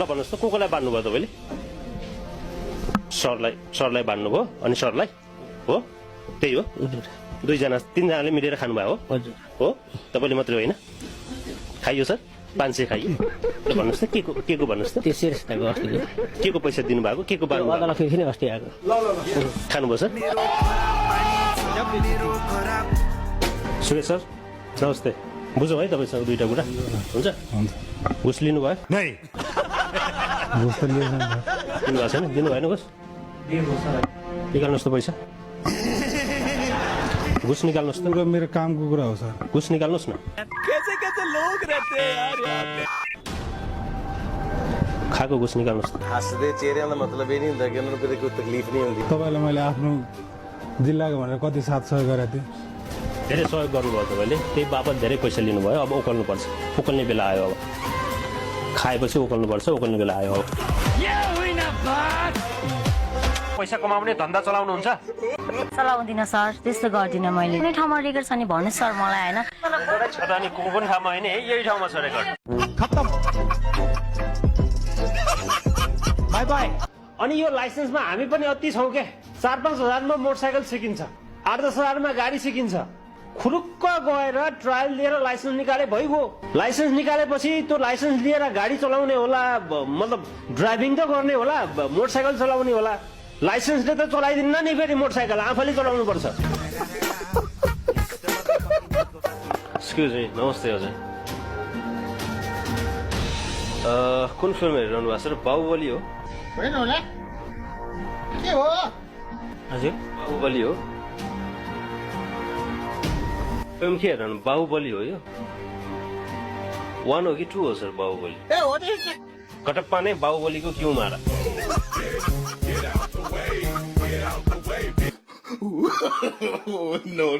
भन्नुहोस् त कोलाई बान्नुभयो तपाईँले सरलाई बान्नुभयो अनि सरलाई हो त्यही हो दुईजना तीनजनाले मिलेर खानुभयो हो हो तपाईँले मात्रै होइन खाइयो सर 500 खाइयो ल भन्नुहोस् त के को भन्नुहोस् त के को पैसा दिनुभएको के को बान्नु अस्ति आएको खानुभयो सर सुरेश सर नमस्ते बुझौँ है तपाईँसँग दुईवटा कुरा हुन्छ घुस लिनुभयो दिनुभएको छैन दिनु भएन घुस निकाल्नुहोस् त पैसा घुस निकाल्नुहोस् त मेरो कामको कुरा हो सर घुस निकाल्नुहोस् न खाएको घुस निकाल्नुहोस् त हँसदे चेहरे का मतलब ये नहीं होता कि उन्होंने कोई तकलीफ नहीं होती तपाईँलाई मैले आफ्नो जिल्लाको भनेर कति साथ सहयोग गरेको थिएँ धेरै सहयोग गर्नुभयो तपाईँले त्यही बापत धेरै पैसा लिनुभयो अब उकाल्नुपर्छ उकाल्ने बेला आयो अब खाएपछि उकाल्नुपर्छ उकाल्ने बेला आयो अब पैसा कमाउने धन्दा चलाउनुहुन्छ चलाउँदिन सर त्यस्तो गर्दिनँ मैले कुनै ठाउँमा रेकर्ड छ नि भन्नु सर मलाई होइन छोटा नि कुन ठाउँमा होइन यही ठाउँमा छ रेकर्ड बाई बाई अनि यो लाइसेन्समा हामी पनि अति छौँ के 4-5 हजारमा मोटरसाइकल सिकिन्छ 8-10 हजारमा गाडी सिकिन्छ खुरुक्क गएर ट्रायल लिएर लाइसेन्स निकाले भइगयो लाइसेन्स निकालेपछि त्यो लाइसेन्स लिएर गाडी चलाउने होला मतलब ड्राइभिङ त गर्ने होला मोटरसाइकल चलाउने होला लाइसेन्सले त चलाइदिन्न नि फेरि मोटरसाइकल आफैले चलाउनु पर्छ एक्सक्युज मी नमस्ते हजुर कुन फिल्म हेरिरहनु भएको छ र बाहुबली हो होइन होला के हो हजुर बाहुबली हो फिल्म के हेर्नु बाहुबली हो यो 1 हो कि 2 हो सर बाहुबली ए हो नि कटप्पा नै बाहुबलीको क्यों मारा no.